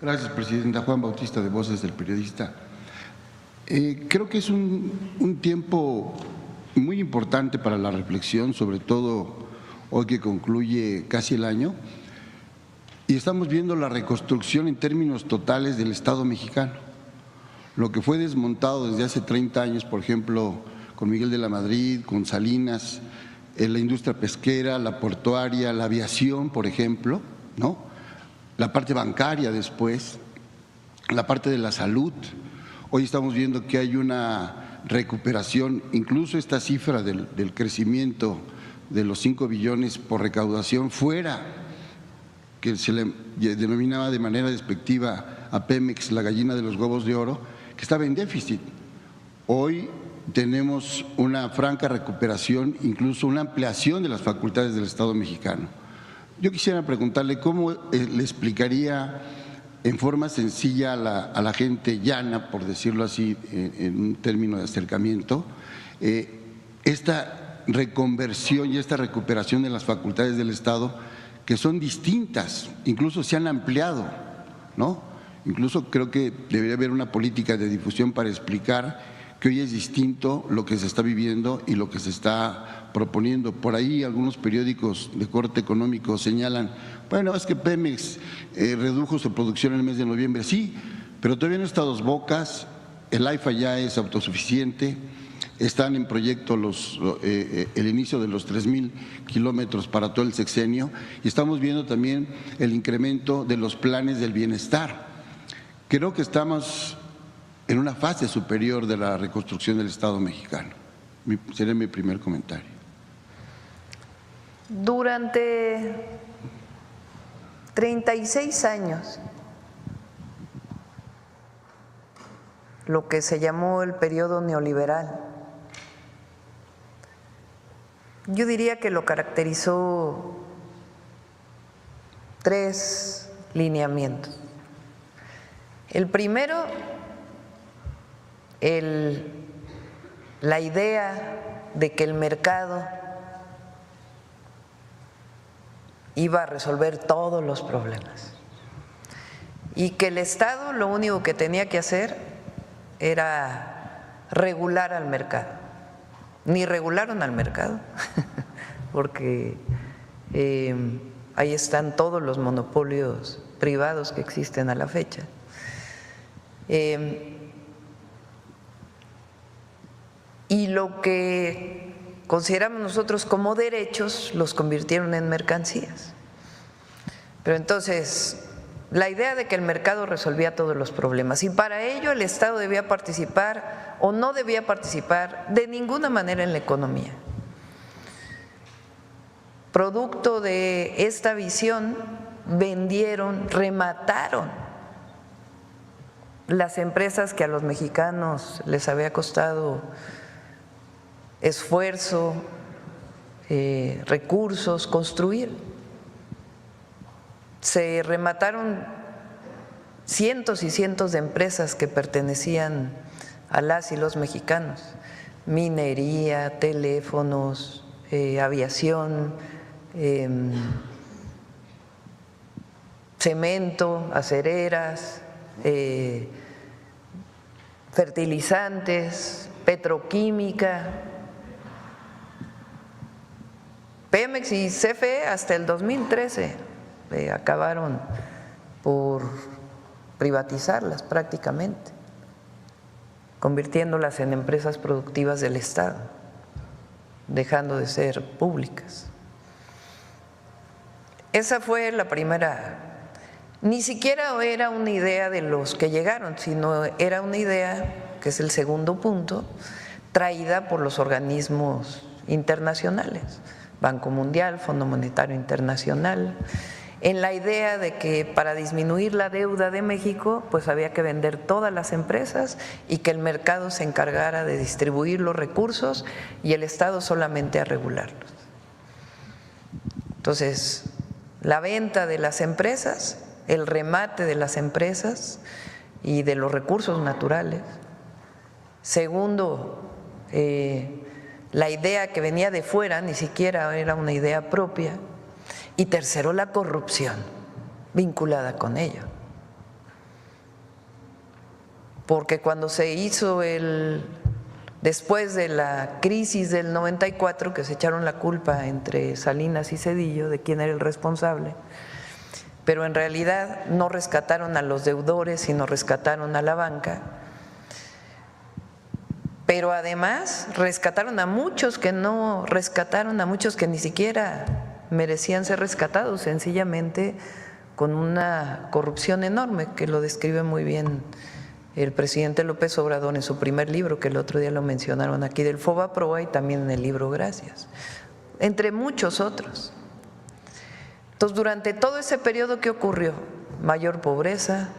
Gracias, Presidenta. Juan Bautista, de Voces del Periodista. Creo que es un tiempo muy importante para la reflexión, sobre todo hoy que concluye casi el año, y estamos viendo la reconstrucción en términos totales del Estado mexicano. Lo que fue desmontado desde hace 30 años, por ejemplo, con Miguel de la Madrid, con Salinas, la industria pesquera, la portuaria, la aviación, por ejemplo, ¿no? La parte bancaria después, la parte de la salud. Hoy estamos viendo que hay una recuperación, incluso esta cifra del crecimiento de los 5 billones por recaudación fuera, que se le denominaba de manera despectiva a Pemex la gallina de los huevos de oro, que estaba en déficit. Hoy tenemos una franca recuperación, incluso una ampliación de las facultades del Estado mexicano. Yo quisiera preguntarle cómo le explicaría en forma sencilla a la gente llana, por decirlo así, en un término de acercamiento, esta reconversión y esta recuperación de las facultades del Estado, que son distintas, incluso se han ampliado, ¿no? Incluso creo que debería haber una política de difusión para explicar que hoy es distinto lo que se está viviendo y lo que se está proponiendo. Por ahí algunos periódicos de corte económico señalan, bueno, es que Pemex redujo su producción en el mes de noviembre. Sí, pero todavía no está a Dos Bocas, el AIFA ya es autosuficiente, están en proyecto el inicio de los 3,000 kilómetros para todo el sexenio y estamos viendo también el incremento de los planes del bienestar. Creo que estamos en una fase superior de la reconstrucción del Estado mexicano. Sería mi primer comentario. Durante 36 años, lo que se llamó el periodo neoliberal, yo diría que lo caracterizó 3 lineamientos. El primero, la idea de que el mercado iba a resolver todos los problemas y que el Estado lo único que tenía que hacer era regular al mercado. Ni regularon al mercado, porque ahí están todos los monopolios privados que existen a la fecha. Y lo que consideramos nosotros como derechos los convirtieron en mercancías. Pero entonces, la idea de que el mercado resolvía todos los problemas y para ello el Estado debía participar o no debía participar de ninguna manera en la economía. Producto de esta visión, remataron las empresas que a los mexicanos les había costado esfuerzo, recursos, construir. Se remataron cientos y cientos de empresas que pertenecían a las y los mexicanos, minería, teléfonos, aviación, cemento, acereras, fertilizantes, petroquímica. Pemex y CFE hasta el 2013 acabaron por privatizarlas prácticamente, convirtiéndolas en empresas productivas del Estado, dejando de ser públicas. Esa fue la primera. Ni siquiera era una idea de los que llegaron, sino era una idea, que es el segundo punto, traída por los organismos internacionales, Banco Mundial, Fondo Monetario Internacional, en la idea de que para disminuir la deuda de México pues había que vender todas las empresas y que el mercado se encargara de distribuir los recursos y el Estado solamente a regularlos. Entonces, la venta de las empresas, el remate de las empresas y de los recursos naturales. Segundo, la idea que venía de fuera, ni siquiera era una idea propia. Y tercero, la corrupción vinculada con ello. porque cuando se hizo después de la crisis del 94, que se echaron la culpa entre Salinas y Zedillo de quién era el responsable, pero en realidad no rescataron a los deudores, sino rescataron a la banca. Pero además rescataron a muchos que no rescataron, a muchos que ni siquiera merecían ser rescatados, sencillamente con una corrupción enorme, que lo describe muy bien el presidente López Obrador en su primer libro, que el otro día lo mencionaron aquí, del Fobaproa, y también en el libro Gracias, entre muchos otros. Entonces, durante todo ese periodo, ¿qué ocurrió? Mayor pobreza,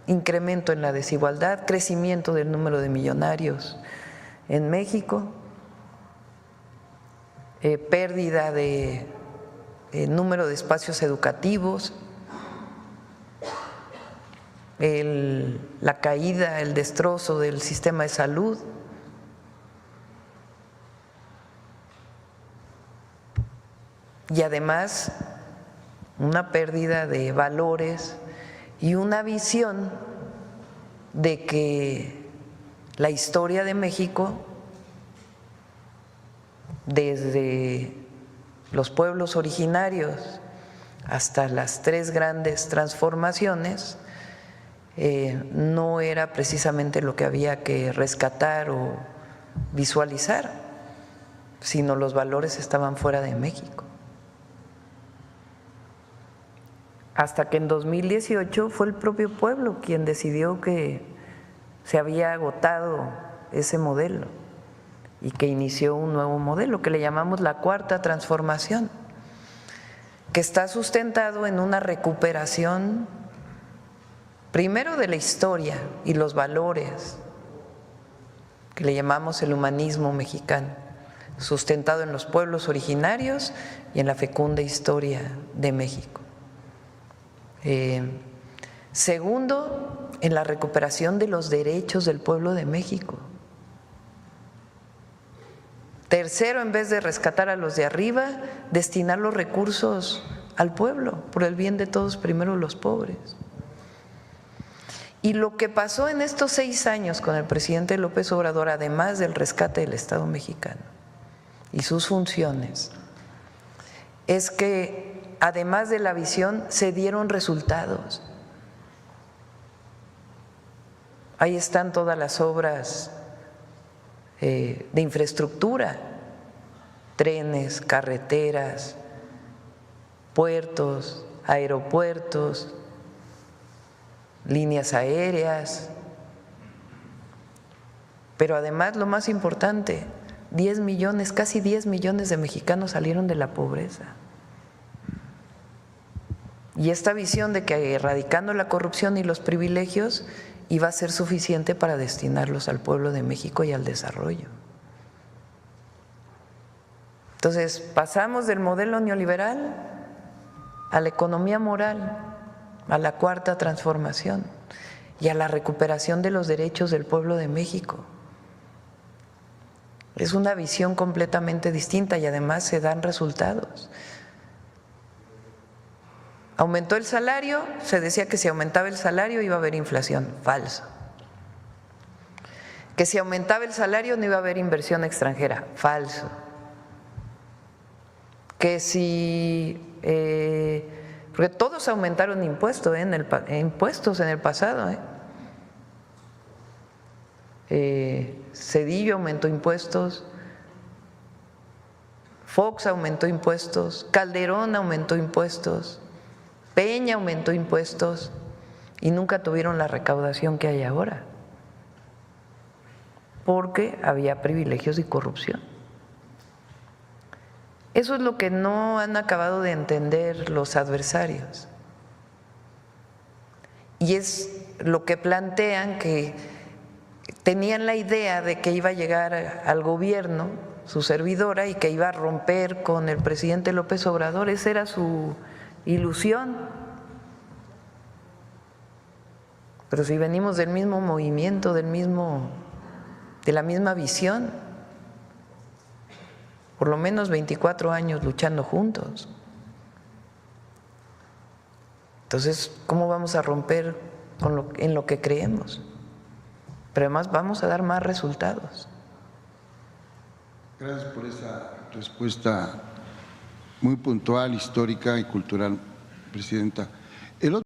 incremento en la desigualdad, crecimiento del número de millonarios en México, pérdida de número de espacios educativos, la caída, el destrozo del sistema de salud, y además una pérdida de valores y una visión de que la historia de México, desde los pueblos originarios hasta las tres grandes transformaciones, no era precisamente lo que había que rescatar o visualizar, sino los valores estaban fuera de México. Hasta que en 2018 fue el propio pueblo quien decidió que se había agotado ese modelo y que inició un nuevo modelo que le llamamos la Cuarta Transformación, que está sustentado en una recuperación primero de la historia y los valores, que le llamamos el humanismo mexicano, sustentado en los pueblos originarios y en la fecunda historia de México. Segundo, en la recuperación de los derechos del pueblo de México. Tercero, en vez de rescatar a los de arriba, destinar los recursos al pueblo, por el bien de todos, primero los pobres. Y lo que pasó en estos 6 años con el presidente López Obrador, además del rescate del Estado mexicano y sus funciones, es que además de la visión se dieron resultados. Ahí están todas las obras de infraestructura, trenes, carreteras, puertos, aeropuertos, líneas aéreas, pero además lo más importante, 10 millones, casi 10 millones de mexicanos salieron de la pobreza. Y esta visión de que erradicando la corrupción y los privilegios iba a ser suficiente para destinarlos al pueblo de México y al desarrollo. Entonces, pasamos del modelo neoliberal a la economía moral, a la Cuarta Transformación y a la recuperación de los derechos del pueblo de México. Es una visión completamente distinta y además se dan resultados. Aumentó el salario, se decía que si aumentaba el salario iba a haber inflación, falso. Que si aumentaba el salario no iba a haber inversión extranjera, falso. Que si, porque todos aumentaron impuestos en el pasado. Zedillo aumentó impuestos, Fox aumentó impuestos, Calderón aumentó impuestos, Peña aumentó impuestos y nunca tuvieron la recaudación que hay ahora, porque había privilegios y corrupción. Eso es lo que no han acabado de entender los adversarios. Y es lo que plantean, que tenían la idea de que iba a llegar al gobierno su servidora y que iba a romper con el presidente López Obrador. Esa era su ilusión. Pero si venimos del mismo movimiento, de la misma visión, por lo menos 24 años luchando juntos. Entonces, ¿cómo vamos a romper en lo que creemos? pero además vamos a dar más resultados. Gracias por esa respuesta muy puntual, histórica y cultural, Presidenta.